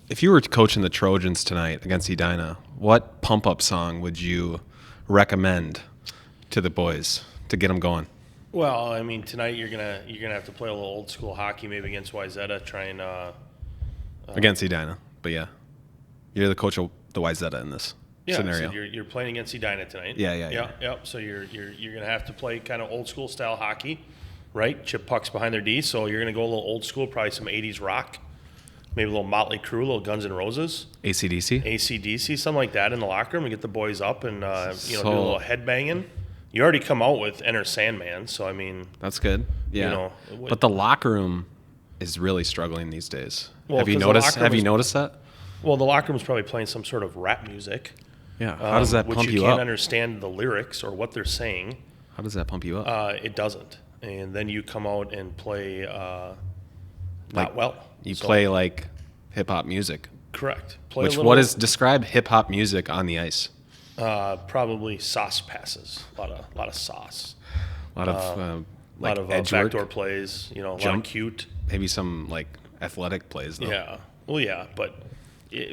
If you were coaching the Trojans tonight against Edina, what pump-up song would you recommend to the boys to get them going? Well, I mean, tonight you're gonna have to play a little old school hockey, maybe against Wayzata. Try and Against Edina, but yeah. You're the coach of the Wayzata in this scenario. So you're playing against Edina tonight. Yeah. So you're gonna have to play kind of old school style hockey, right? Chip pucks behind their D. So you're gonna go a little old school, probably some '80s rock, maybe a little Motley Crue, a little Guns N' Roses, AC/DC, something like that in the locker room, and get the boys up and do a little headbanging. You already come out with Enter Sandman, so I mean that's good. Yeah, but the locker room is really struggling these days. Well, have you noticed that? Well, the locker room's probably playing some sort of rap music. Yeah, how does that pump you up? Which you can't understand the lyrics or what they're saying. How does that pump you up? It doesn't, and then you come out and play not well. You play like hip hop music. Correct. Describe hip hop music on the ice? Probably sauce passes. A lot of sauce. A lot of backdoor plays. A lot of cute. Maybe some like athletic plays though. Yeah. Well, yeah, but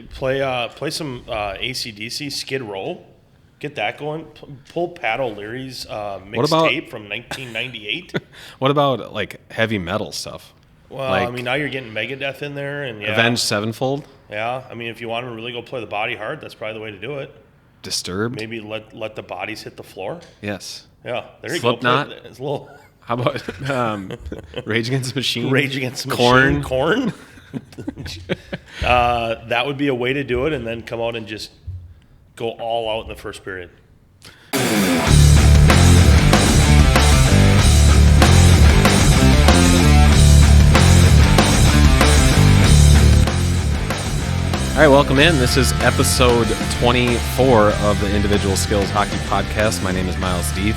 play some AC/DC Skid Row. Get that going. Pull Pat O'Leary's mixtape from 1998. What about like heavy metal stuff? Well, I mean, now you're getting Megadeth in there, and Avenged Sevenfold. Yeah, I mean, if you want to really go play the body hard, that's probably the way to do it. Disturbed. Maybe let the bodies hit the floor. Yes. Yeah, there you Slipknot. go. It's a little. How about Rage Against the Machine? Rage Against the Machine. Corn. That would be a way to do it, and then come out and just go all out in the first period. All right, welcome in. This is episode 24 of the Individual Skills Hockey Podcast. My name is Miles Deef,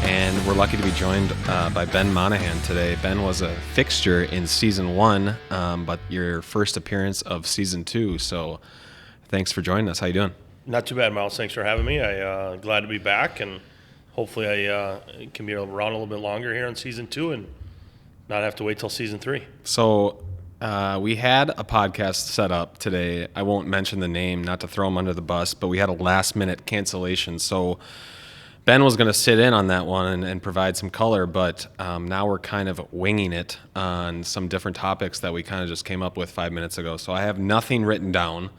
and we're lucky to be joined by Ben Monahan today. Ben was a fixture in Season 1, but your first appearance of Season 2, so thanks for joining us. How you doing? Not too bad, Miles. Thanks for having me. I'm glad to be back, and hopefully I can be around a little bit longer here in Season 2 and not have to wait till Season 3. So we had a podcast set up today. I won't mention the name, not to throw him under the bus, but we had a last-minute cancellation. So Ben was going to sit in on that one and provide some color, but now we're kind of winging it on some different topics that we kind of just came up with 5 minutes ago. So I have nothing written down.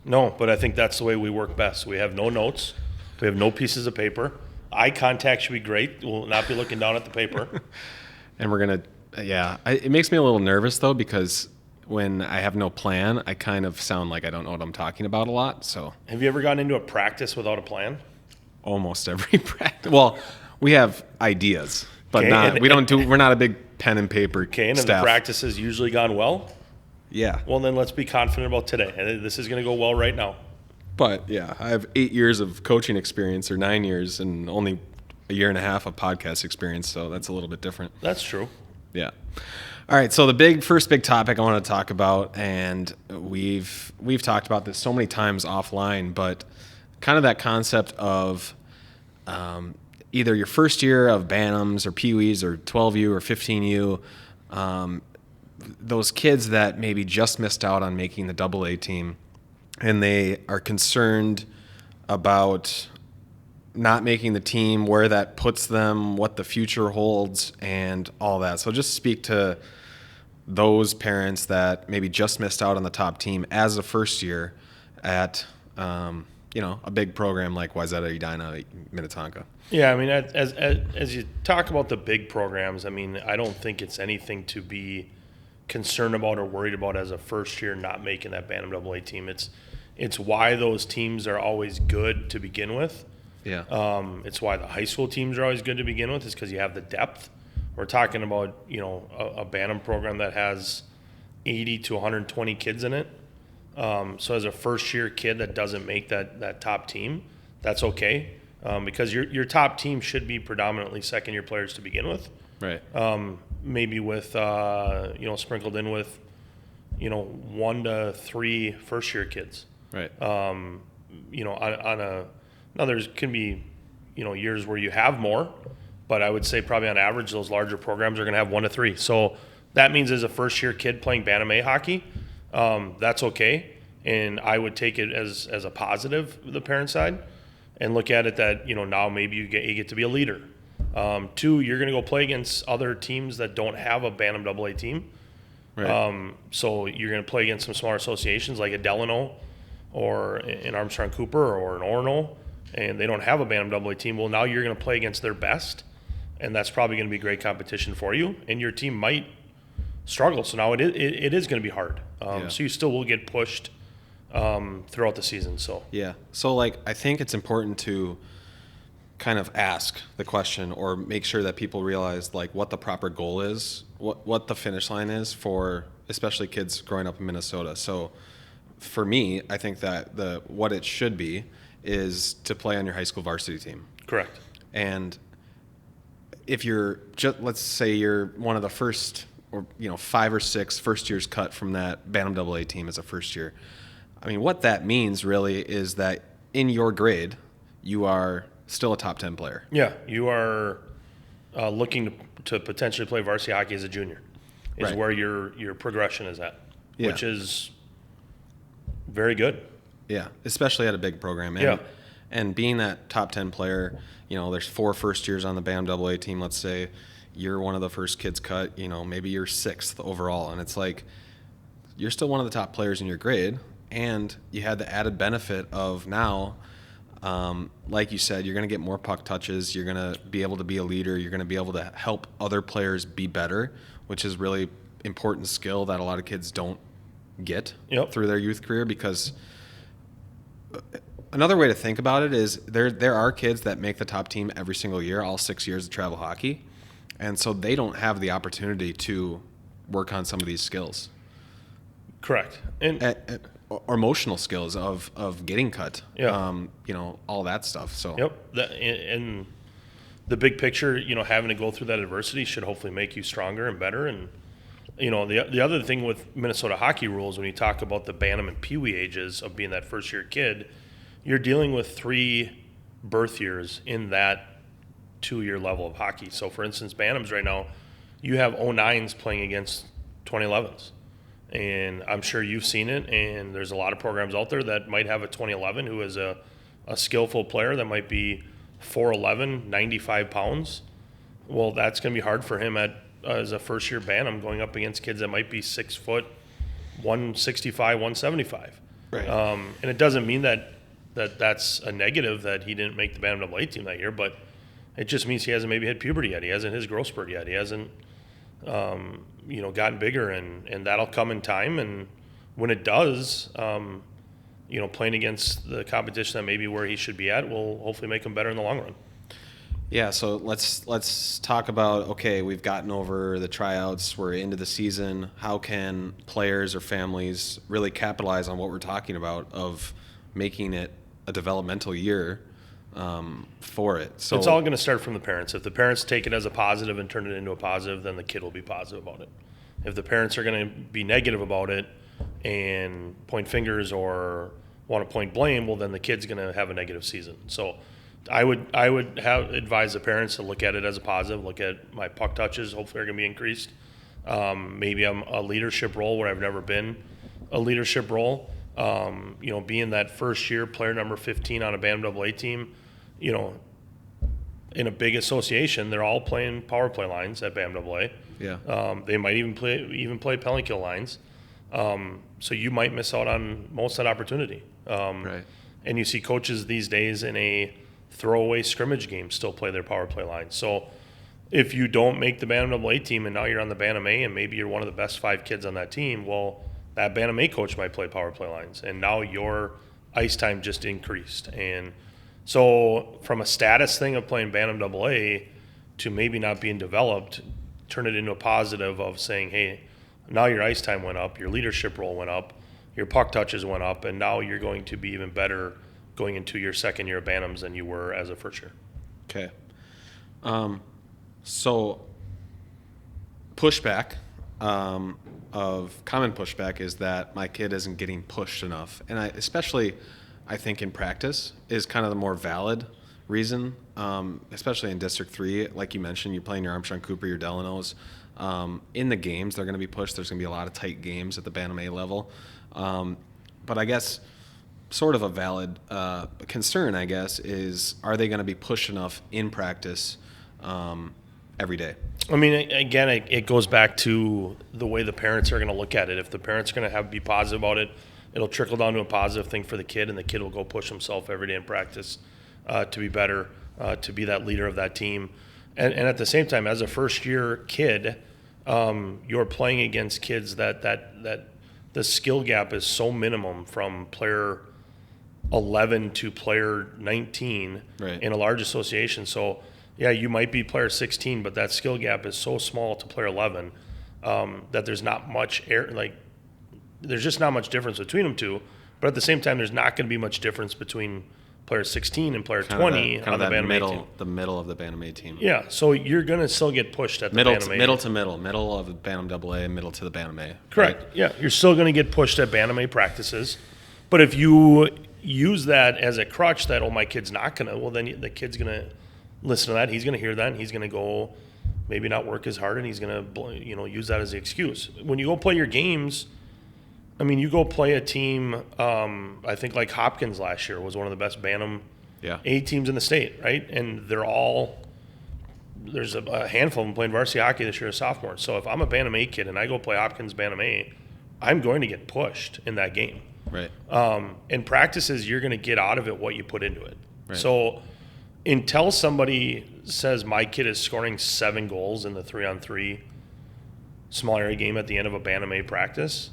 No, but I think that's the way we work best. We have no notes. We have no pieces of paper. Eye contact should be great. We'll not be looking down at the paper. And we're going to... Yeah, it makes me a little nervous, though, because when I have no plan, I kind of sound like I don't know what I'm talking about a lot. So, have you ever gotten into a practice without a plan? Almost every practice. Well, we have ideas, but we're not a big pen and paper staff. And the practice has usually gone well? Yeah. Well, then let's be confident about today. And this is going to go well right now. But, yeah, I have 8 years of coaching experience, or 9 years, and only a year and a half of podcast experience, so that's a little bit different. That's true. Yeah. All right. So the first big topic I want to talk about, and we've talked about this so many times offline, but kind of that concept of either your first year of Bantams or Pee-wees or 12U or 15U, those kids that maybe just missed out on making the AA team, and they are concerned about not making the team, where that puts them, what the future holds, and all that. So just speak to those parents that maybe just missed out on the top team as a first year at, a big program like Wayzata, Edina, Minnetonka. Yeah, I mean, as you talk about the big programs, I mean, I don't think it's anything to be concerned about or worried about as a first year not making that Bantam AA team. It's why those teams are always good to begin with. Yeah. It's why the high school teams are always good to begin with, is because you have the depth. We're talking about, a Bantam program that has 80 to 120 kids in it. So as a first-year kid that doesn't make that top team, that's okay, because your top team should be predominantly second-year players to begin with. Right. Maybe with, sprinkled in with, 1 to 3 first-year kids. Right. Now, there can be, years where you have more, but I would say probably on average those larger programs are going to have 1 to 3. So that means as a first-year kid playing Bantam A hockey, that's okay. And I would take it as a positive, the parent side, and look at it that, now maybe you get to be a leader. 2, you're going to go play against other teams that don't have a Bantam AA team. Right. So you're going to play against some smaller associations like a Delano or an Armstrong Cooper or an Orono, and they don't have a Bantam AA team. Well, now you're going to play against their best, and that's probably going to be great competition for you, and your team might struggle. So now it is going to be hard. So you still will get pushed throughout the season. So Yeah. So, I think it's important to kind of ask the question or make sure that people realize, what the proper goal is, what the finish line is for especially kids growing up in Minnesota. So, for me, I think that what it should be is to play on your high school varsity team. correct. And if you're let's say you're one of the first, or 5 or 6 first years cut from that Bantam AA team as a first year. I mean, what that means really is that in your grade, you are still a top 10 player. Yeah, you are looking to potentially play varsity hockey as a junior. Is Right. where your progression is at, Yeah. which is very good. Yeah, especially at a big program. And, Yeah. and being that top 10 player, there's 4 first years on the BAM AA team. Let's say you're one of the first kids cut, maybe you're 6th overall. And it's you're still one of the top players in your grade. And you had the added benefit of now, like you said, you're going to get more puck touches. You're going to be able to be a leader. You're going to be able to help other players be better, which is really important skill that a lot of kids don't get through their youth career. Because another way to think about it is there are kids that make the top team every single year, all 6 years of travel hockey. And so they don't have the opportunity to work on some of these skills. Correct. And or emotional skills of getting cut. Yeah. All that stuff. So and the big picture, having to go through that adversity should hopefully make you stronger and better. And the other thing with Minnesota hockey rules, when you talk about the Bantam and Pee Wee ages of being that first year kid, you're dealing with 3 birth years in that 2-year level of hockey. So for instance, Bantams right now, you have 09s playing against 2011s. And I'm sure you've seen it, and there's a lot of programs out there that might have a 2011 who is a skillful player that might be 4'11", 95 pounds. Well, that's going to be hard for him as a first-year Bantam going up against kids that might be 6 foot, 165, 175. Right. And it doesn't mean that's a negative that he didn't make the Bantam AA team that year, but it just means he hasn't maybe hit puberty yet. He hasn't hit his growth spurt yet. He hasn't gotten bigger, and that'll come in time. And when it does, playing against the competition that maybe where he should be at will hopefully make him better in the long run. Yeah, so let's talk about, okay, we've gotten over the tryouts, we're into the season. How can players or families really capitalize on what we're talking about of making it a developmental year for it? So it's all going to start from the parents. If the parents take it as a positive and turn it into a positive, then the kid will be positive about it. If the parents are going to be negative about it and point fingers or want to point blame, well, then the kid's going to have a negative season. So I would advise the parents to look at it as a positive. Look at my puck touches. Hopefully, they're going to be increased. Maybe I'm a leadership role where I've never been a leadership role. Being that first year player number 15 on a Bantam AA team, in a big association, they're all playing power play lines at Bantam AA. Yeah. They might even play penalty kill lines. So you might miss out on most of that opportunity. Right. And you see coaches these days in a throwaway scrimmage game still play their power play lines. So if you don't make the Bantam AA team and now you're on the Bantam A and maybe you're one of the best 5 kids on that team, well, that Bantam A coach might play power play lines, and now your ice time just increased. And so from a status thing of playing Bantam AA to maybe not being developed, turn it into a positive of saying, hey, now your ice time went up, your leadership role went up, your puck touches went up, and now you're going to be even better going into your second year of Bantams than you were as a first year. Okay. So pushback, common pushback is that my kid isn't getting pushed enough. And I think in practice is kind of the more valid reason, especially in District 3. Like you mentioned, you're playing your Armstrong Cooper, your Delanos. In the games, they're going to be pushed. There's going to be a lot of tight games at the Bantam A level. but I guess sort of a valid concern, I guess, is are they going to be pushed enough in practice every day? I mean, again, it goes back to the way the parents are going to look at it. If the parents are going to be positive about it, it'll trickle down to a positive thing for the kid, and the kid will go push himself every day in practice to be better, to be that leader of that team. And at the same time, as a first-year kid, you're playing against kids that the skill gap is so minimum from player 11 to player 19 right. in a large association. So, yeah, you might be player 16, but that skill gap is so small to player 11 that there's not much there's just not much difference between them two. But at the same time, there's not going to be much difference between player 16 and player 20 on the Bantam A team. The middle of the Bantam A team. Yeah, so you're going to still get pushed at the Bantam A. Middle of the Bantam AA, middle to the Bantam A. Correct. Right? Yeah, you're still going to get pushed at Bantam A practices. But if you use that as a crutch that, my kid's not going to, well, then the kid's going to listen to that. He's going to hear that, and he's going to go maybe not work as hard, and he's going to use that as the excuse. When you go play your games, I mean, you go play a team, I think like Hopkins last year was one of the best Bantam A teams in the state, right? And there's a handful of them playing varsity hockey this year as sophomores. So if I'm a Bantam A kid and I go play Hopkins Bantam A, I'm going to get pushed in that game. Right. In practices, you're going to get out of it what you put into it. Right. So until somebody says my kid is scoring 7 goals in the 3-on-3 small area game at the end of a Bantam A practice,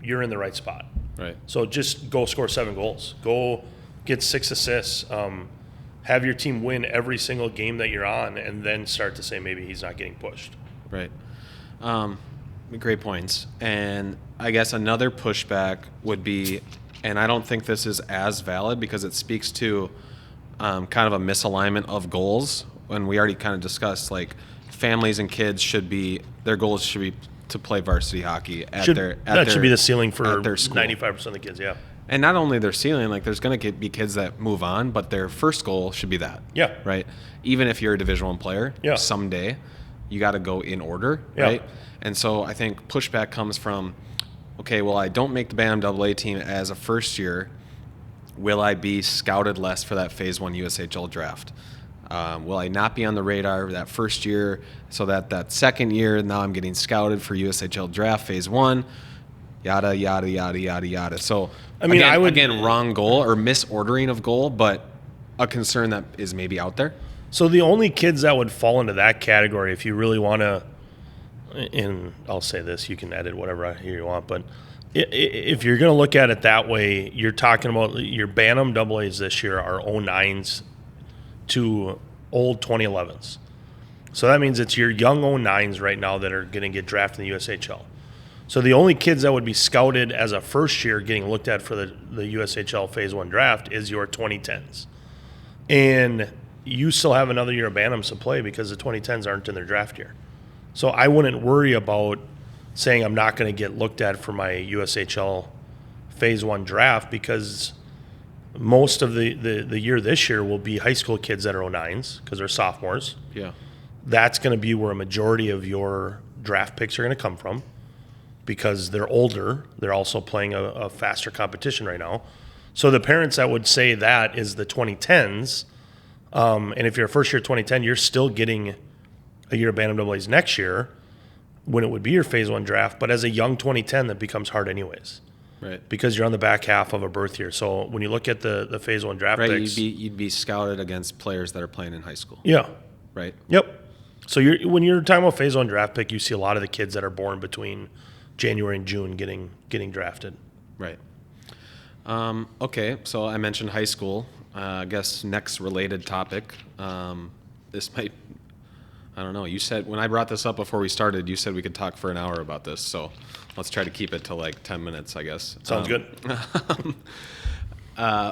you're in the right spot. Right. So just go score 7 goals. Go get 6 assists. Have your team win every single game that you're on, and then start to say maybe he's not getting pushed. Right. Great points. And I guess another pushback would be, and I don't think this is as valid because it speaks to kind of a misalignment of goals. And we already kind of discussed, like, families and kids their goals should be to play varsity hockey that should be the ceiling for their school. 95% of the kids, yeah. And not only their ceiling, like there's going to be kids that move on, but their first goal should be that. Yeah. Right? Even if you're a Division I player, someday you got to go in order, right? And so I think pushback comes from, okay, well, I don't make the Bantam AA team as a first year. Will I be scouted less for that Phase 1 USHL draft? Will I not be on the radar that first year so that second year, now I'm getting scouted for USHL draft Phase 1, yada, yada, yada, yada, yada. So, I mean, again, wrong goal or misordering of goal, but a concern that is maybe out there. So the only kids that would fall into that category, if you really want to, and I'll say this, you can edit whatever I hear you want, but if you're going to look at it that way, you're talking about your Bantam AAs this year are 09s to old 2011s. So that means it's your young 09s right now that are going to get drafted in the USHL. So the only kids that would be scouted as a first year getting looked at for the USHL Phase 1 draft is your 2010s. And you still have another year of Bantams to play because the 2010s aren't in their draft year. So I wouldn't worry about saying I'm not going to get looked at for my USHL Phase 1 draft because most of the year this year will be high school kids that are 09s because they're sophomores. Yeah. That's going to be where a majority of your draft picks are going to come from because they're older. They're also playing a faster competition right now. So the parents that would say that is the 2010s. And if you're a first-year 2010, you're still getting a year of Bantam AAs next year when it would be your Phase 1 draft. But as a young 2010, that becomes hard anyways. Right. Because you're on the back half of a birth year. So when you look at the Phase 1 draft picks. You'd be scouted against players that are playing in high school. Yeah. Right. Yep. So when you're talking about Phase 1 draft pick, you see a lot of the kids that are born between January and June getting drafted. Right. Okay, so I mentioned high school. I guess next related topic. This might, I don't know. You said, when I brought this up before we started, you said we could talk for an hour about this. So let's try to keep it to like 10 minutes, I guess. Sounds good.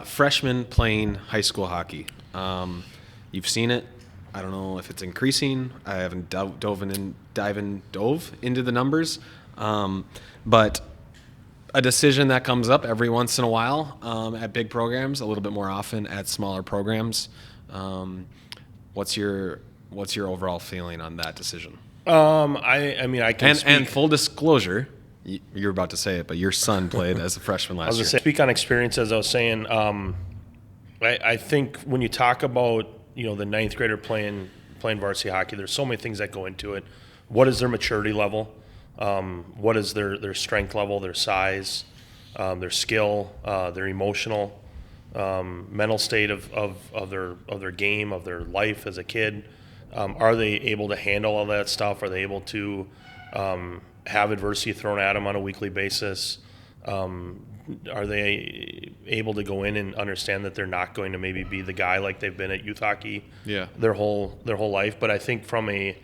Freshmen playing high school hockey. You've seen it. I don't know if it's increasing. I haven't dove into the numbers. But a decision that comes up every once in a while at big programs, a little bit more often at smaller programs. What's your overall feeling on that decision? I mean, I can speak. And full disclosure, you're about to say it, but your son played as a freshman last year. I was going to say, speak on experience, as I was saying. I think when you talk about, the ninth grader playing varsity hockey, there's so many things that go into it. What is their maturity level? What is their strength level, their size, their skill, their emotional, mental state of their game, of their life as a kid? Are they able to handle all that stuff? Are they able to have adversity thrown at them on a weekly basis? Are they able to go in and understand that they're not going to maybe be the guy like they've been at youth hockey their whole life? But I think from a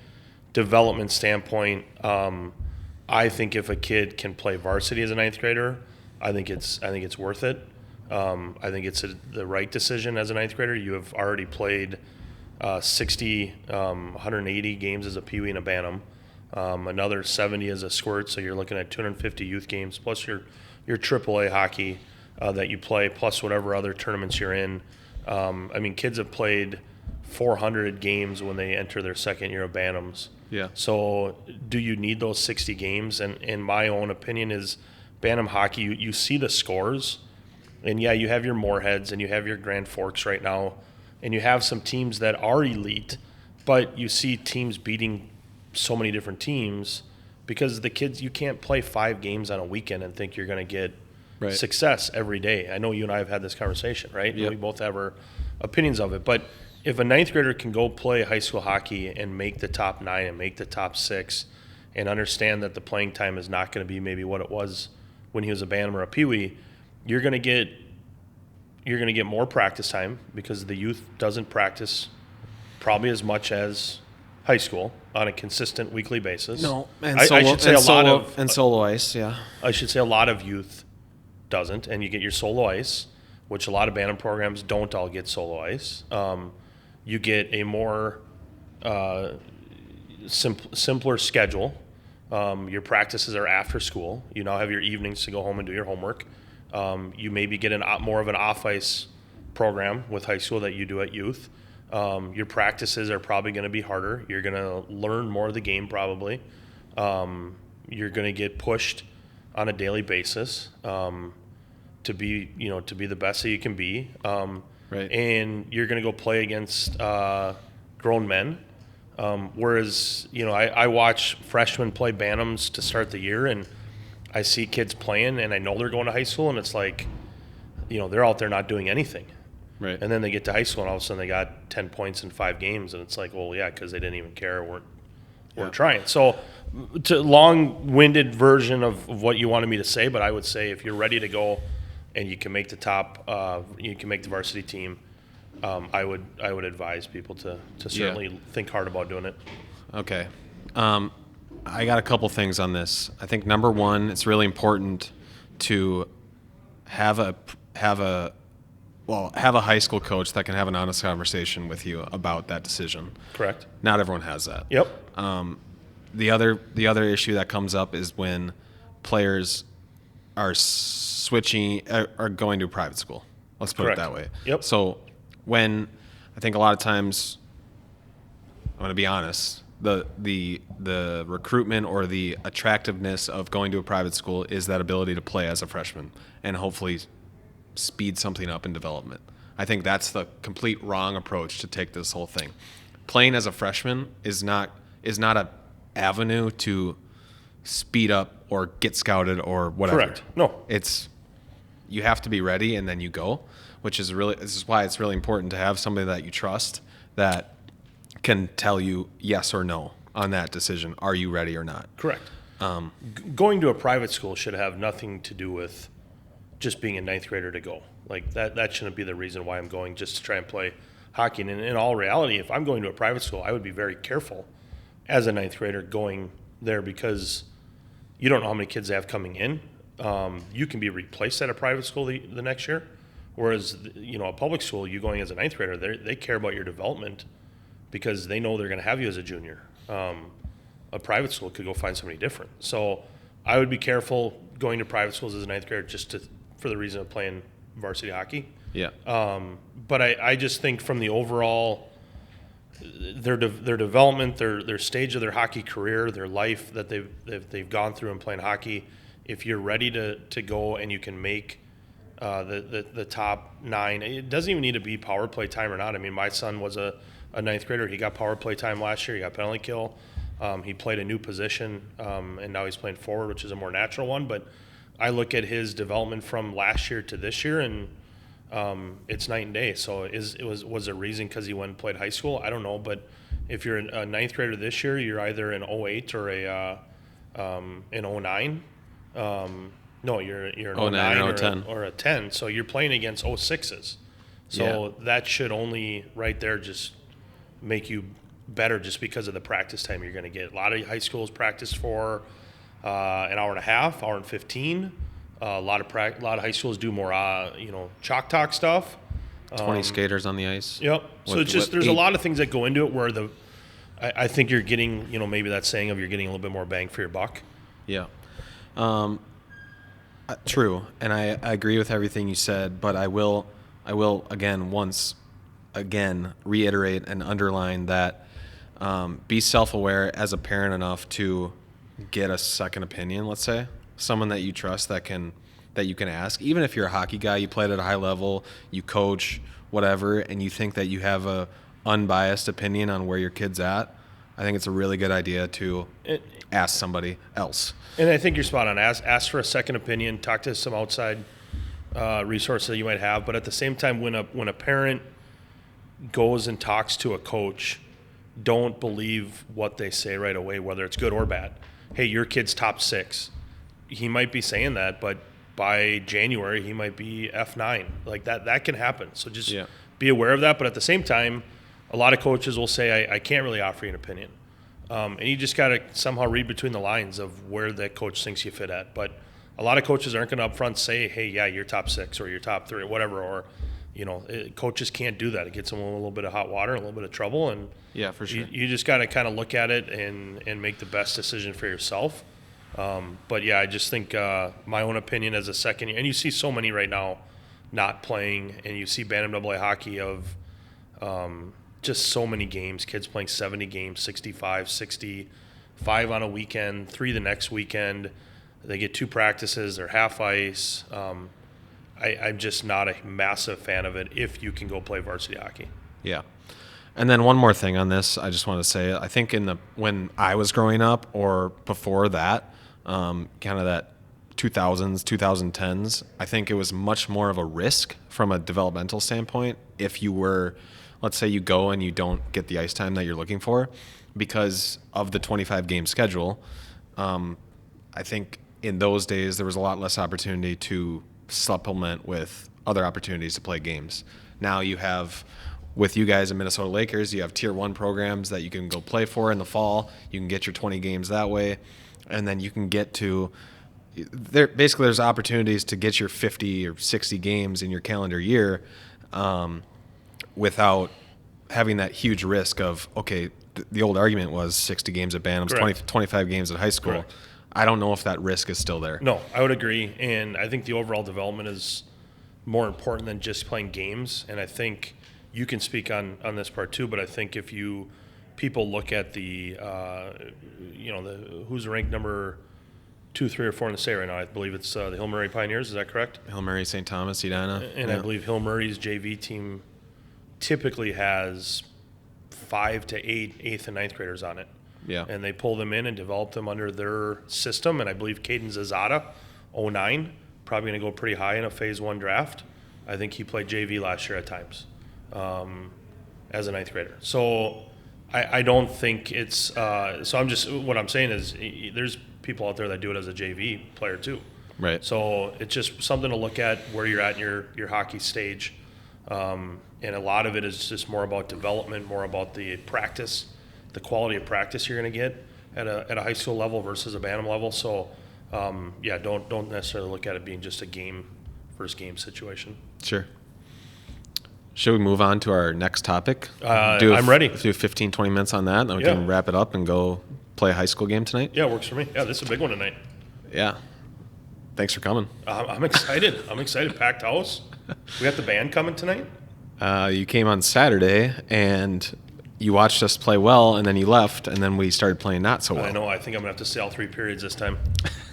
development standpoint, I think if a kid can play varsity as a ninth grader, I think it's worth it. I think it's the right decision as a ninth grader. You have already played 180 games as a peewee and a bantam, another 70 as a squirt. So you're looking at 250 youth games plus your AAA hockey that you play, plus whatever other tournaments you're in. Kids have played 400 games when they enter their second year of bantams. Yeah. So do you need those 60 games? And in my own opinion is bantam hockey, you see the scores, and yeah, you have your Moorheads and you have your Grand Forks right now, and you have some teams that are elite, but you see teams beating so many different teams because the kids, you can't play 5 games on a weekend and think you're going to get success every day. I know you and I have had this conversation, right? Yep. We both have our opinions of it. But if a ninth grader can go play high school hockey and make the top 9 and make the top 6 and understand that the playing time is not going to be maybe what it was when he was a bantam or a peewee, you're going to get more practice time because the youth doesn't practice probably as much as high school on a consistent weekly basis. No, and I should say solo ice, yeah. I should say a lot of youth doesn't, and you get your solo ice, which a lot of bantam programs don't all get solo ice. You get a more simpler schedule. Your practices are after school. You now have your evenings to go home and do your homework. You maybe get more of an off-ice program with high school that you do at youth. Your practices are probably going to be harder. You're going to learn more of the game probably. You're going to get pushed on a daily basis to be the best that you can be. Right. And you're going to go play against grown men. Whereas, I watch freshmen play bantams to start the year, and I see kids playing, and I know they're going to high school, and it's like, they're out there not doing anything. Right. And then they get to high school, and all of a sudden they got 10 points in 5 games, and it's like, well, yeah, because they didn't even care, weren't trying. So, to long-winded version of what you wanted me to say, but I would say if you're ready to go and you can make the varsity team, I would advise people to certainly think hard about doing it. Okay. I got a couple things on this. I think number one, it's really important to have a high school coach that can have an honest conversation with you about that decision. Correct. Not everyone has that. Yep. The other issue that comes up is when players are are going to a private school. Let's put it that way. Yep. So when I think a lot of times, I'm going to be honest, the recruitment or the attractiveness of going to a private school is that ability to play as a freshman and hopefully speed something up in development. I think that's the complete wrong approach to take this whole thing. Playing as a freshman is not a avenue to speed up or get scouted or whatever. Correct. No. You have to be ready and then you go, this is why it's really important to have somebody that you trust that can tell you yes or no on that decision. Are you ready or not? Correct. Going to a private school should have nothing to do with just being a ninth grader to go. Like that shouldn't be the reason why I'm going, just to try and play hockey. And in all reality, if I'm going to a private school, I would be very careful as a ninth grader going there because you don't know how many kids they have coming in. You can be replaced at a private school the next year. Whereas, a public school, you going as a ninth grader, they care about your development because they know they're going to have you as a junior. A private school could go find somebody different. So I would be careful going to private schools as a ninth grader for the reason of playing varsity hockey. Yeah. But I just think from the overall, their development, their stage of their hockey career, their life that they've gone through in playing hockey, if you're ready to go and you can make the top 9, it doesn't even need to be power play time or not. I mean, my son was a ninth grader. He got power play time last year. He got penalty kill. He played a new position, and now he's playing forward, which is a more natural one. But I look at his development from last year to this year, and it's night and day. So was a reason because he went and played high school? I don't know. But if you're a ninth grader this year, you're either an 08 or an 09. No, you're an 09 or a 10. So you're playing against 06s. So that should only right there just make you better just because of the practice time you're going to get. A lot of high schools practice for an hour and a half, hour and 15. A lot of high schools do more, chalk talk stuff. 20 skaters on the ice. Yep. So it's just there's 8. A lot of things that go into it where I think you're getting, maybe that saying of you're getting a little bit more bang for your buck. Yeah. True, and I agree with everything you said, but I will once again reiterate and underline that be self-aware as a parent enough to get a second opinion, let's say, someone that you trust that you can ask. Even if you're a hockey guy, you played at a high level, you coach, whatever, and you think that you have a unbiased opinion on where your kid's at, I think it's a really good idea to ask somebody else. And I think you're spot on. Ask for a second opinion. Talk to some outside resources that you might have. But at the same time, when a parent goes and talks to a coach, don't believe what they say right away, whether it's good or bad. Hey, your kid's top 6. He might be saying that, but by January he might be F9. Like that can happen. So just be aware of that. But at the same time, a lot of coaches will say, I can't really offer you an opinion. And you just got to somehow read between the lines of where that coach thinks you fit at. But a lot of coaches aren't going to up front say, hey, yeah, you're top 6 or you're top 3 or whatever. Or, coaches can't do that. It gets them in a little bit of hot water, a little bit of trouble. And yeah, for sure. You just got to kind of look at it and make the best decision for yourself. But yeah, I just think my own opinion as a second year, and you see so many right now not playing, and you see Bantam AA hockey of just so many games, kids playing 70 games, 65, 60, 5 on a weekend, 3 the next weekend. They get 2 practices, they're half ice. I'm just not a massive fan of it if you can go play varsity hockey. Yeah. And then one more thing on this, I just want to say, I think when I was growing up or before that, kind of that 2000s, 2010s, I think it was much more of a risk from a developmental standpoint if you were, let's say you go and you don't get the ice time that you're looking for because of the 25-game schedule. I think in those days there was a lot less opportunity to supplement with other opportunities to play games. Now you have, with you guys in Minnesota Lakers, you have tier 1 programs that you can go play for in the fall. You can get your 20 games that way. And then you can get to there's opportunities to get your 50 or 60 games in your calendar year without having that huge risk of, okay, the old argument was 60 games at Bantams, 25 games at high school. Correct. I don't know if that risk is still there. No, I would agree. And I think the overall development is more important than just playing games. And I think you can speak on this part too, but I think if people look at the who's ranked number 2, 3, or 4 in the state right now. I believe it's the Hill Murray Pioneers. Is that correct? Hill Murray, St. Thomas, Edina. And I believe Hill Murray's JV team typically has 5 to 8 8th and 9th graders on it. Yeah. And they pull them in and develop them under their system. And I believe Caden Zazada, 09, probably going to go pretty high in a Phase 1 draft. I think he played JV last year at times as a 9th grader. So I don't think it's what I'm saying is there's people out there that do it as a JV player too. Right. So it's just something to look at where you're at in your hockey stage. And a lot of it is just more about development, more about the practice, the quality of practice you're going to get at a high school level versus a Bantam level. So don't necessarily look at it being just a first game situation. Sure. Should we move on to our next topic? I'm ready. Do 15, 20 minutes on that, and then we can wrap it up and go play a high school game tonight? Yeah, works for me. Yeah, this is a big one tonight. Yeah. Thanks for coming. I'm excited. Packed house. We got the band coming tonight. You came on Saturday, and you watched us play well, and then you left, and then we started playing not so well. I know. I think I'm going to have to stay all 3 periods this time.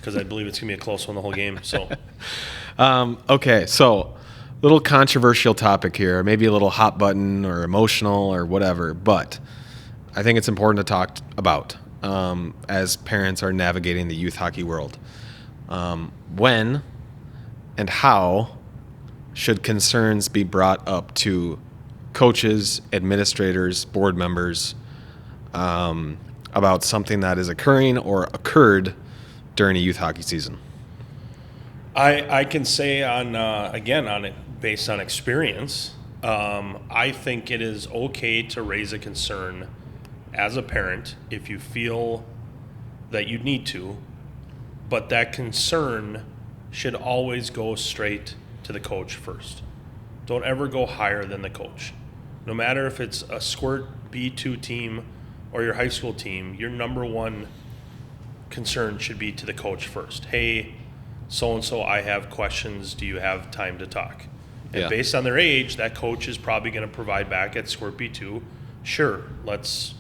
because I believe it's going to be a close one the whole game. So, Okay, so little controversial topic here, maybe a little hot button or emotional or whatever, but I think it's important to talk about as parents are navigating the youth hockey world. When and how should concerns be brought up to coaches, administrators, board members about something that is occurring or occurred during a youth hockey season? I can say based on experience, I think it is okay to raise a concern as a parent if you feel that you need to, but that concern should always go straight to the coach first. Don't ever go higher than the coach. No matter if it's a Squirt B2 team or your high school team, your number one concern should be to the coach first. Hey, so-and-so, I have questions. Do you have time to talk? And based on their age, that coach is probably going to provide back at Squirt B2, sure, let's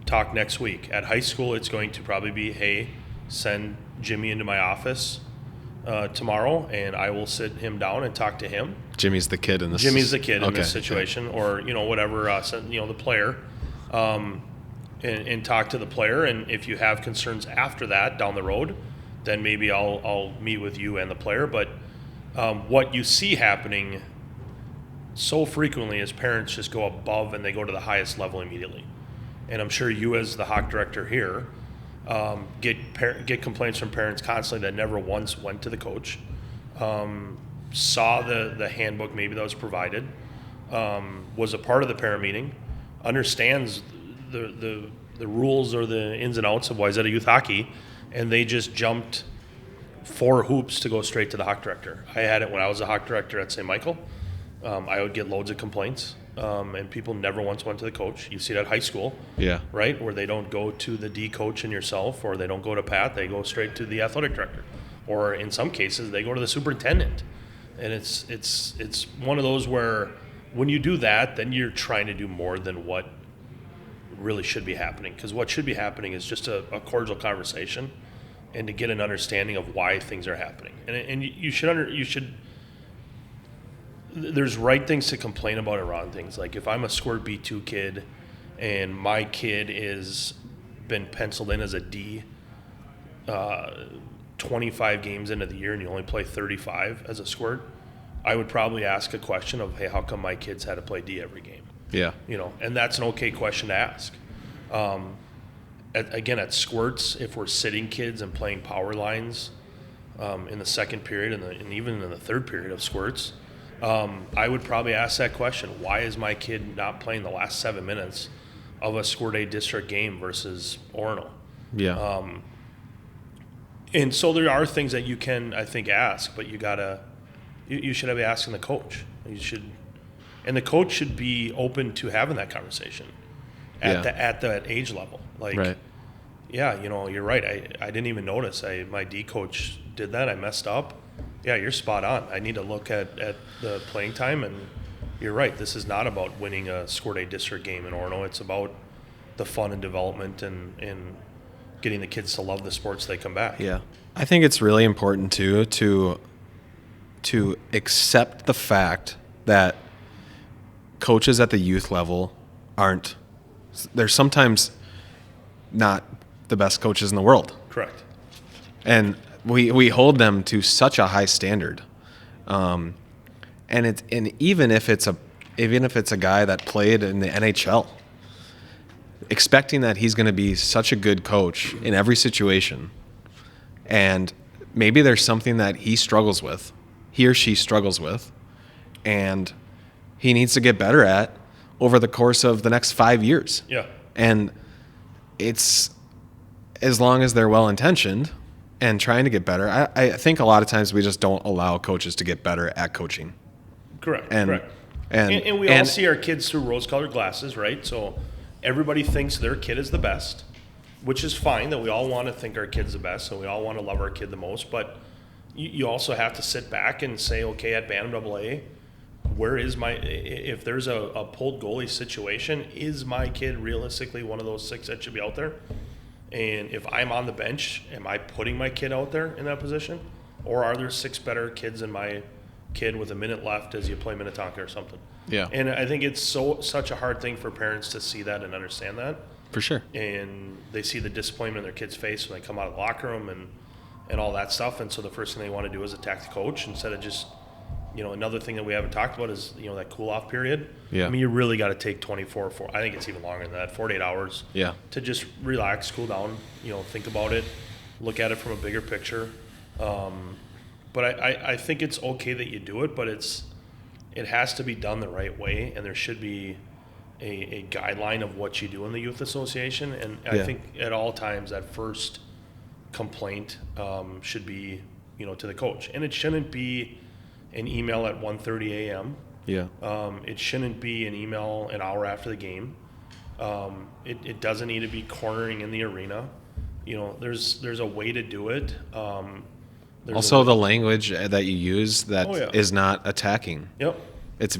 talk next week. At high school, it's going to probably be, hey, send Jimmy into my office tomorrow, and I will sit him down and talk to him. Jimmy's the kid in this. In this situation, or whatever. The player, and talk to the player. And if you have concerns after that down the road, then maybe I'll meet with you and the player. But what you see happening so frequently is parents just go above and they go to the highest level immediately. And I'm sure you, as the Hawk director here, get complaints from parents constantly that never once went to the coach, saw the handbook maybe that was provided, was a part of the parent meeting, understands the rules or the ins and outs of Wayzata youth hockey, and they just jumped 4 hoops to go straight to the Hawk director. I had it when I was a Hawk director at St. Michael. I would get loads of complaints, and people never once went to the coach. You see it at high school, right, where they don't go to the D coach and yourself, or they don't go to Pat, they go straight to the athletic director, or in some cases they go to the superintendent. And it's one of those where when you do that, then you're trying to do more than what really should be happening, because what should be happening is just a cordial conversation and to get an understanding of why things are happening. And you should there's right things to complain about and wrong things. Like if I'm a Squirt B2 kid and my kid is been penciled in as a D 25 games into the year and you only play 35 as a Squirt, I would probably ask a question of, hey, how come my kids had to play D every game? Yeah. And that's an okay question to ask. At Squirts, if we're sitting kids and playing power lines in the second period and even in the third period of Squirts, I would probably ask that question. Why is my kid not playing the last 7 minutes of a Squirt A district game versus Orono? Yeah. And so there are things that you can, I think, ask, but you should be asking the coach. And the coach should be open to having that conversation at that age level. Like, right. Yeah, you're right. I didn't even notice. My D coach did that. I messed up. Yeah, you're spot on. I need to look at the playing time, and you're right. This is not about winning a Squirt A district game in Orono. It's about the fun and development and getting the kids to love the sports they come back. Yeah. I think it's really important, too, to accept the fact that coaches at the youth level they're sometimes not the best coaches in the world. Correct. And we hold them to such a high standard. And even if it's a guy that played in the NHL, expecting that he's going to be such a good coach in every situation, and maybe there's something that he or she struggles with, and he needs to get better at over the course of the next 5 years. Yeah. And it's, as long as they're well-intentioned and trying to get better, I think a lot of times we just don't allow coaches to get better at coaching. Correct. And we all see our kids through rose-colored glasses, right? So everybody thinks their kid is the best, which is fine, that we all want to think our kid's the best and we all want to love our kid the most. But you also have to sit back and say, okay, at Bantam AA, if there's a pulled goalie situation, is my kid realistically one of those 6 that should be out there? And if I'm on the bench, am I putting my kid out there in that position? Or are there 6 better kids than my kid with a minute left as you play Minnetonka or something? Yeah. And I think it's such a hard thing for parents to see that and understand that. For sure. And they see the disappointment in their kid's face when they come out of the locker room and all that stuff. And so the first thing they want to do is attack the coach instead of just, another thing that we haven't talked about is, that cool-off period. Yeah. I mean, you really got to take I think it's even longer than that, 48 hours. Yeah. To just relax, cool down, think about it, look at it from a bigger picture. But I think it's okay that you do it, but it has to be done the right way, and there should be a guideline of what you do in the youth association. And I think at all times that first complaint should be, to the coach. And it shouldn't be an email at 1:30 a.m. Yeah. It shouldn't be an email an hour after the game. It doesn't need to be cornering in the arena. There's a way to do it. Also, the language that you use that is not attacking. Yep. It's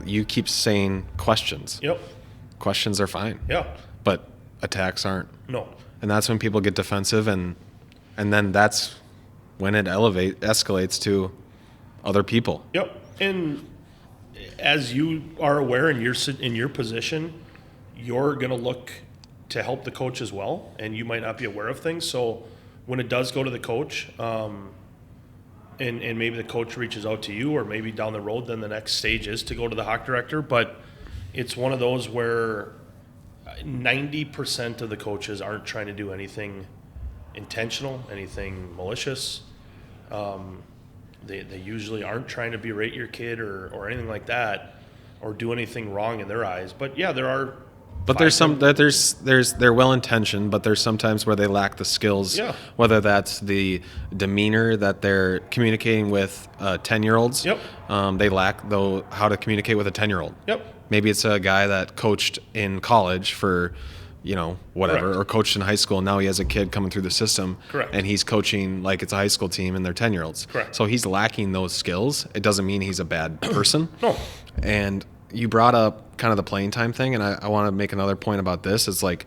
you keep saying questions. Yep. Questions are fine. Yeah. But attacks aren't. No. And that's when people get defensive, and then that's when it escalates to other people. Yep. And as you are aware, in your position, you're going to look to help the coach as well, and you might not be aware of things. So when it does go to the coach, and maybe the coach reaches out to you, or maybe down the road, then the next stage is to go to the hockey director. But it's one of those where 90% of the coaches aren't trying to do anything intentional, anything malicious. They usually aren't trying to berate your kid or anything like that, or do anything wrong in their eyes. But yeah, there are. But they're well intentioned, but there's sometimes where they lack the skills. Yeah. Whether that's the demeanor that they're communicating with 10-year-olds. Yep. They lack how to communicate with a 10-year-old. Yep. Maybe it's a guy that coached in college for, whatever, Correct. or coached in high school, and now he has a kid coming through the system. Correct. And he's coaching like it's a high school team and they're 10-year-olds. Correct. So he's lacking those skills. It doesn't mean he's a bad person. No. And you brought up kind of the playing time thing, and I want to make another point about this. It's like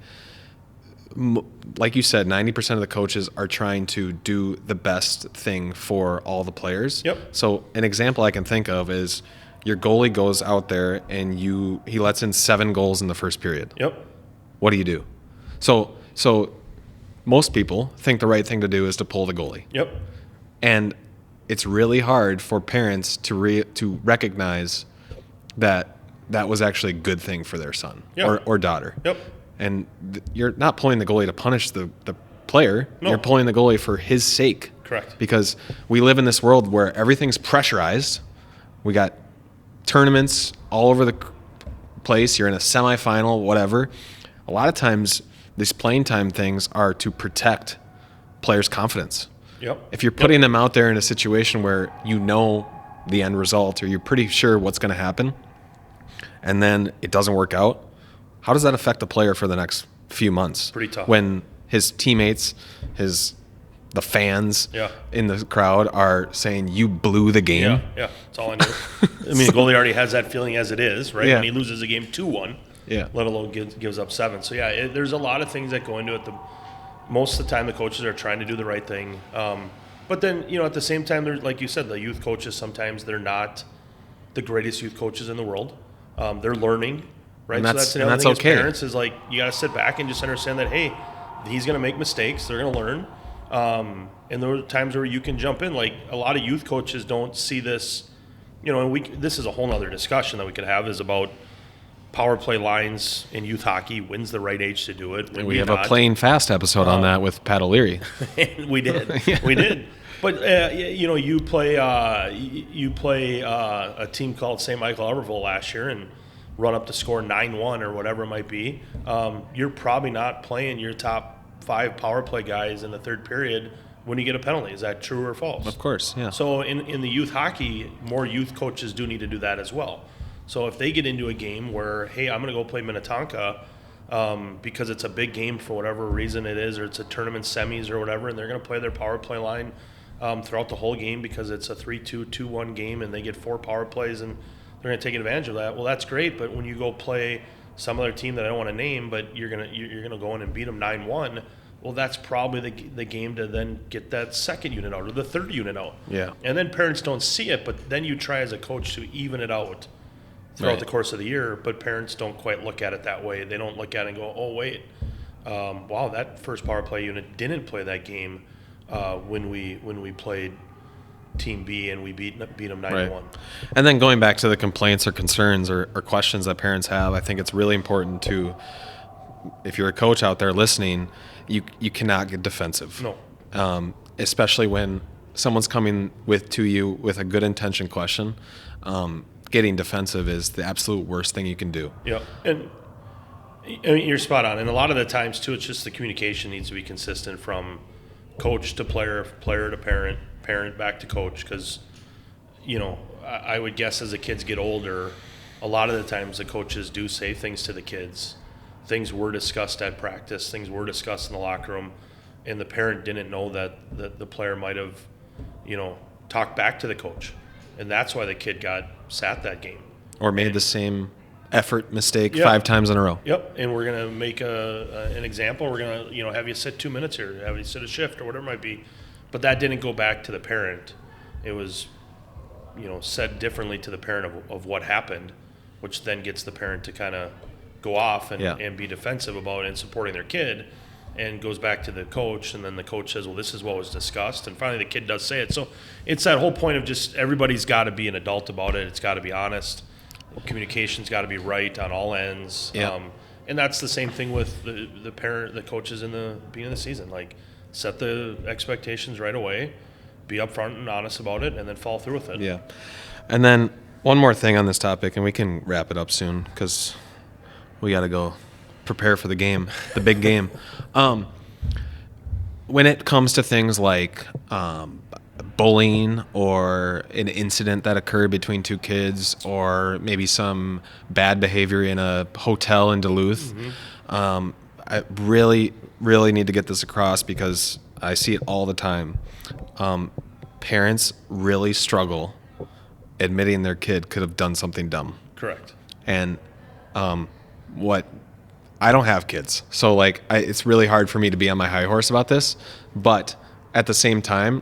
you said, 90% of the coaches are trying to do the best thing for all the players. Yep. So an example I can think of is your goalie goes out there and he lets in 7 goals in the first period. Yep. What do? So most people think the right thing to do is to pull the goalie. Yep. And it's really hard for parents to recognize that was actually a good thing for their son or daughter. Yep. And you're not pulling the goalie to punish the player. No. You're pulling the goalie for his sake. Correct. Because we live in this world where everything's pressurized. We got tournaments all over the place. You're in a semifinal, whatever. A lot of times, these playing time things are to protect players' confidence. Yep. If you're putting them out there in a situation where you know the end result, or you're pretty sure what's going to happen, and then it doesn't work out, how does that affect the player for the next few months? Pretty tough. When his teammates, the fans in the crowd are saying, you blew the game. Yeah, that's all I know. I mean, the goalie already has that feeling as it is, right? Yeah. When he loses a game 2-1, let alone gives up 7. So, there's a lot of things that go into it. Most of the time, the coaches are trying to do the right thing. But then, at the same time, there's, like you said, the youth coaches, sometimes they're not the greatest youth coaches in the world. They're learning, right? And so that's another thing okay. As parents is like, you got to sit back and just understand that, hey, he's going to make mistakes. They're going to learn. And there are times where you can jump in. Like, a lot of youth coaches don't see this, and this is a whole other discussion that we could have, is about power play lines in youth hockey. When's the right age to do it? When we have a Playing Fast episode on that with Pat O'Leary. We did. We did. But, you play a team called St. Michael Albertville last year and run up to score 9-1 or whatever it might be. You're probably not playing your top 5 power play guys in the third period when you get a penalty. Is that true or false? Of course, yeah. So in the youth hockey, more youth coaches do need to do that as well. So if they get into a game where, hey, I'm going to go play Minnetonka because it's a big game for whatever reason it is, or it's a tournament semis or whatever, and they're going to play their power play line throughout the whole game because it's a 3-2, 2-1 game and they get 4 power plays and they're going to take advantage of that. Well, that's great, but when you go play some other team that I don't want to name, but you're gonna go in and beat them 9-1. Well, that's probably the game to then get that second unit out or the third unit out. Yeah. And then parents don't see it, but then you try as a coach to even it out throughout the course of the year. But parents don't quite look at it that way. They don't look at it and go, oh, wait, wow, that first power play unit didn't play that game when we played Team B and we beat them 9-1. Right. And then going back to the complaints or concerns or questions that parents have, I think it's really important to, if you're a coach out there listening, you cannot get defensive. No. Especially when someone's coming to you with a good intention question. Getting defensive is the absolute worst thing you can do. Yeah, and I mean, you're spot on. And a lot of the times, too, it's just the communication needs to be consistent from coach to player, player to parent, parent back to coach. Because, I would guess as the kids get older, a lot of the times the coaches do say things to the kids. Things were discussed at practice. Things were discussed in the locker room. And the parent didn't know that the player might have, talked back to the coach. And that's why the kid got sat that game. Or made the same effort mistake 5 times in a row. Yep. And we're going to make an example. We're going to, have you sit 2 minutes here, have you sit a shift or whatever it might be. But that didn't go back to the parent. It was, said differently to the parent of what happened, which then gets the parent to kind of go off and be defensive about it and supporting their kid, and goes back to the coach, and then the coach says, well, this is what was discussed, and finally the kid does say it. So it's that whole point of just everybody's got to be an adult about it. It's got to be honest. Communication's got to be right on all ends. Yeah. And that's the same thing with the coaches in the beginning of the season. Like, set the expectations right away, be upfront and honest about it, and then follow through with it. Yeah. And then one more thing on this topic, and we can wrap it up soon because we got to go prepare for the game, the big game. When it comes to things like bullying or an incident that occurred between 2 kids or maybe some bad behavior in a hotel in Duluth, I really, really need to get this across because I see it all the time. Parents really struggle admitting their kid could have done something dumb. Correct. And I don't have kids, so it's really hard for me to be on my high horse about this. But at the same time,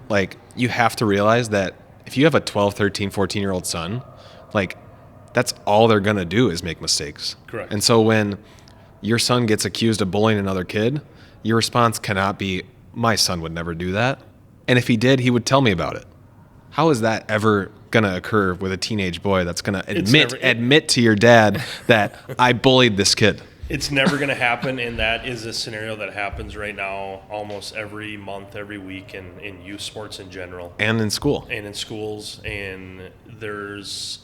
you have to realize that if you have a 12, 13, 14-year-old son, that's all they're gonna do is make mistakes. Correct. And so when your son gets accused of bullying another kid, your response cannot be, "My son would never do that," and if he did, he would tell me about it. How is that ever gonna occur with a teenage boy that's gonna admit to your dad that I bullied this kid? It's never going to happen, and that is a scenario that happens right now almost every month, every week in youth sports in general. And in school. And in schools, and there's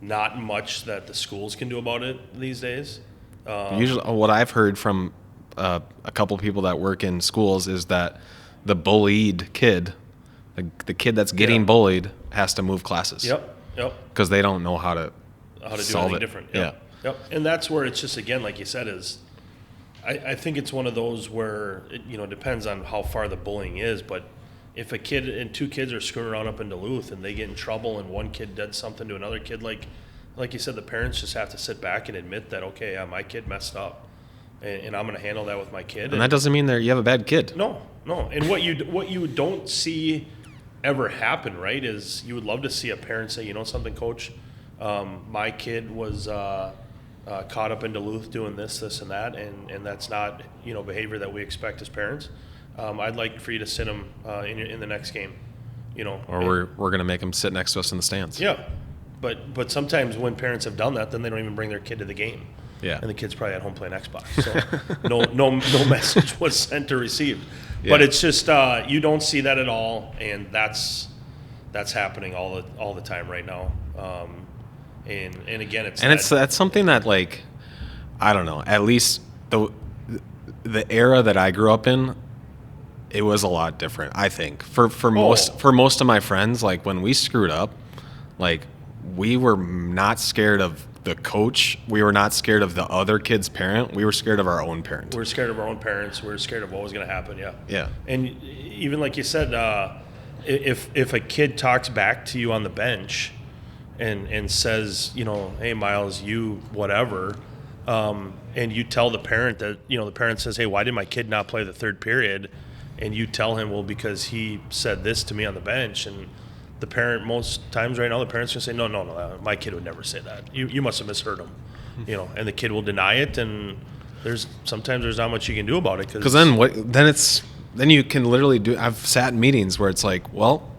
not much that the schools can do about it these days. Usually what I've heard from a couple people that work in schools is that the bullied kid, the kid that's getting bullied, has to move classes. Yep. Because they don't know how to do solve anything it. different. Yep. Yep. And that's where it's just, again, like you said, is I think it's one of those where it depends on how far the bullying is. But if a kid and 2 kids are screwing around up in Duluth and they get in trouble and one kid did something to another kid, like you said, the parents just have to sit back and admit that, okay, yeah, my kid messed up, and I'm going to handle that with my kid. And that doesn't mean you have a bad kid. No. And what you don't see ever happen, right, is you would love to see a parent say, something, coach, my kid was caught up in Duluth doing this, and that, and that's not behavior that we expect as parents. I'd like for you to sit him in the next game, Or we're gonna make him sit next to us in the stands. Yeah, but sometimes when parents have done that, then they don't even bring their kid to the game. Yeah, and the kid's probably at home playing Xbox, so no message was sent or received. Yeah. But it's just you don't see that at all, and that's happening all the time right now. And again, that's something that, I don't know, at least the era that I grew up in, it was a lot different, I think. For most of my friends, when we screwed up, we were not scared of the coach. We were not scared of the other kid's parent. We were scared of our own parent. We were scared of our own parents. We were scared of what was going to happen, yeah. Yeah. And even like you said, if a kid talks back to you on the bench and says, hey, Miles, you whatever, and you tell the parent that, the parent says, hey, why did my kid not play the third period? And you tell him, well, because he said this to me on the bench. And the parent, most times right now, the parent's going to say, no, my kid would never say that. You must have misheard him, and the kid will deny it. And sometimes there's not much you can do about it. Because then you can literally I've sat in meetings where it's like, well,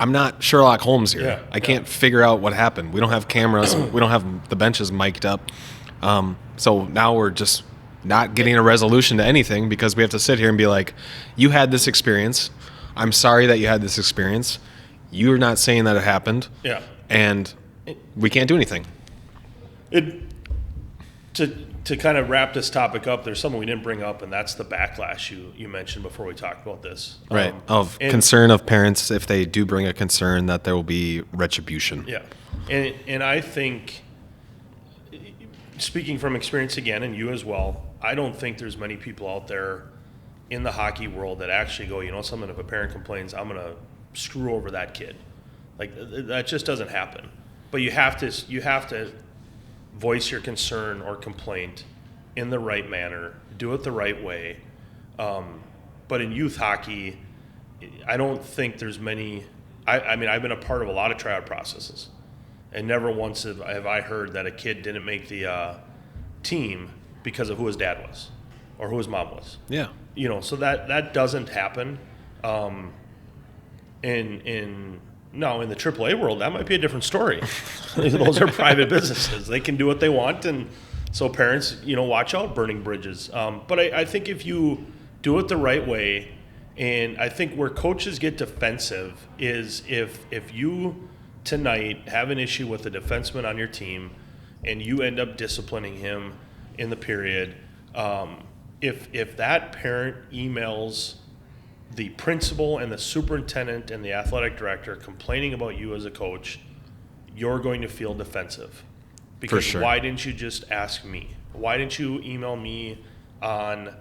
I'm not Sherlock Holmes here. Yeah, I can't figure out what happened. We don't have cameras. We don't have the benches mic'd up. So now we're just not getting a resolution to anything because we have to sit here and be like, you had this experience. I'm sorry that you had this experience. You're not saying that it happened. Yeah. And we can't do anything. To kind of wrap this topic up, there's something we didn't bring up, and that's the backlash you mentioned before we talked about this. Right. Concern of parents, if they do bring a concern, that there will be retribution. Yeah. And I think, speaking from experience again, and you as well, I don't think there's many people out there in the hockey world that actually go, something, if a parent complains, I'm going to screw over that kid. Like, that just doesn't happen. But you have to voice your concern or complaint in the right manner, do it the right way. But in youth hockey, I don't think there's many. I mean, I've been a part of a lot of tryout processes, and never once have I heard that a kid didn't make the team because of who his dad was or who his mom was. Yeah. So that doesn't happen. Now, in the AAA world, that might be a different story. Those are private businesses. They can do what they want, and so parents, watch out burning bridges. But I think if you do it the right way, and I think where coaches get defensive is if you tonight have an issue with a defenseman on your team and you end up disciplining him in the period, if that parent emails the principal and the superintendent and the athletic director complaining about you as a coach, you're going to feel defensive. Because For sure. Why didn't you just ask me? Why didn't you email me on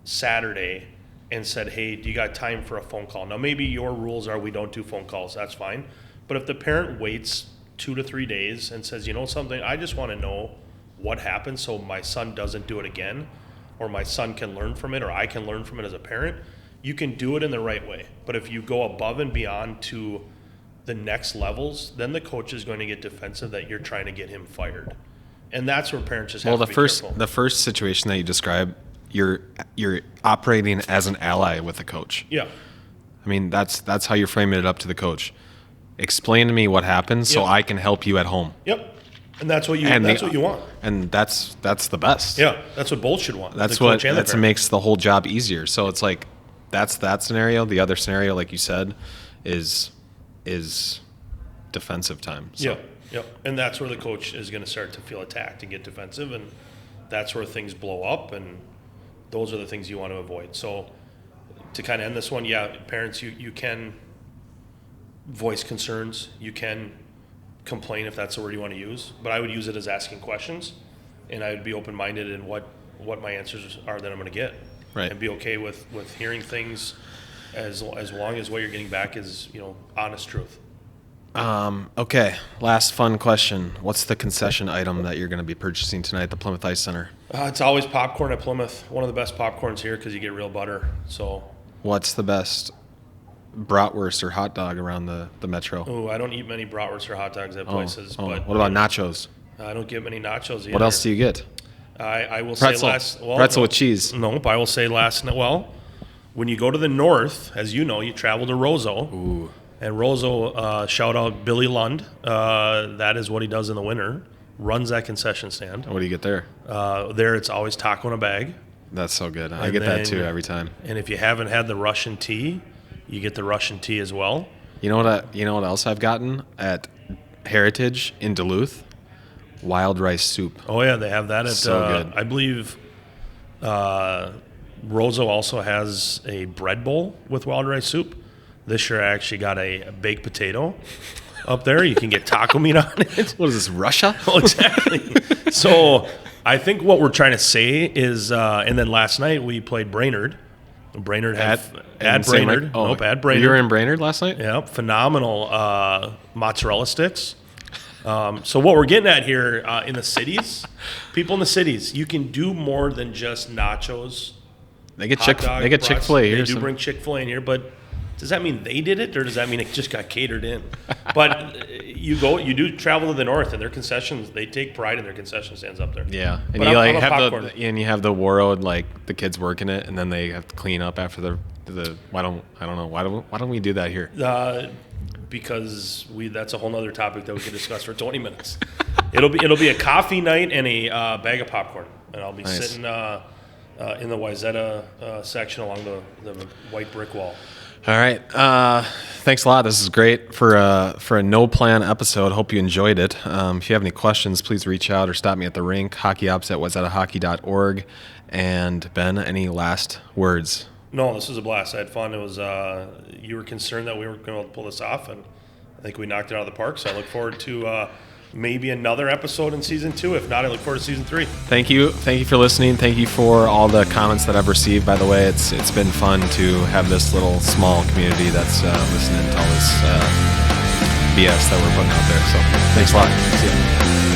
Saturday and said, hey, do you got time for a phone call? Now, maybe your rules are we don't do phone calls. That's fine. But if the parent waits 2 to 3 days and says, something, I just want to know what happened so my son doesn't do it again, or my son can learn from it, or I can learn from it as a parent, you can do it in the right way. But if you go above and beyond to the next levels, then the coach is going to get defensive that you're trying to get him fired. And that's where parents just have to be careful. The first situation that you described, you're operating as an ally with the coach. Yeah. I mean, that's how you're framing it up to the coach. Explain to me what happened so I can help you at home. Yep. And that's what you want. And that's the best. Yeah. That's what both should want. That's what makes the whole job easier. So it's like that's that scenario. The other scenario, like you said, is defensive time. So. Yep. And that's where the coach is going to start to feel attacked and get defensive, and that's where things blow up, and those are the things you want to avoid. So to kind of end this one, parents, you can voice concerns. You can complain if that's the word you want to use, but I would use it as asking questions, and I would be open-minded in what my answers are that I'm going to get. Right. And be okay with hearing things as long as what you're getting back is, honest truth. Okay, last fun question. What's the concession item that you're going to be purchasing tonight at the Plymouth Ice Center? It's always popcorn at Plymouth. One of the best popcorns here because you get real butter. So, what's the best bratwurst or hot dog around the metro? Oh, I don't eat many bratwurst or hot dogs at places. But what about nachos? I don't get many nachos either. What else do you get? I will pretzel. say pretzel with cheese. Nope, I will say when you go to the north, as you know, you travel to Roseau. Ooh. And Roseau, shout out Billy Lund. That is what he does in the winter. Runs that concession stand. What do you get there? There, it's always taco in a bag. That's so good. I get that too every time. And if you haven't had the Russian tea, you get the Russian tea as well. You know what else I've gotten at Heritage in Duluth? Wild rice soup. Oh yeah, they have that at. So good. I believe Roseau also has a bread bowl with wild rice soup. This year I actually got a baked potato up there. You can get taco meat on it. What is this, Russia? Oh, exactly. So I think what we're trying to say is, and then last night we played Brainerd. Brainerd had at Brainerd. At Brainerd. You were in Brainerd last night? Yep. Phenomenal mozzarella sticks. So what we're getting at here in the cities, people in the cities, you can do more than just nachos. They get Chick-fil-A here. They do bring Chick-fil-A in here, but does that mean they did it, or does that mean it just got catered in? But you do travel to the north, and their concessions, they take pride in their concession stands up there. Yeah, and but you have the Warroad, like the kids working it, and then they have to clean up after the. Why don't we do that here? Because that's a whole nother topic that we could discuss for 20 minutes. It'll be a coffee night and a bag of popcorn, and I'll be sitting in the Wayzata section along the white brick wall. All right. Thanks a lot. This is great for a no plan episode. Hope you enjoyed it. If you have any questions, please reach out or stop me at the rink, hockeyops@wayzatahockey.org. And Ben, any last words? No, this was a blast. I had fun. It was you were concerned that we weren't going to pull this off, and I think we knocked it out of the park. So I look forward to maybe another episode in season 2. If not, I look forward to season 3. Thank you for listening. Thank you for all the comments that I've received. By the way, it's been fun to have this little small community that's listening to all this BS that we're putting out there. So thanks a lot. See ya.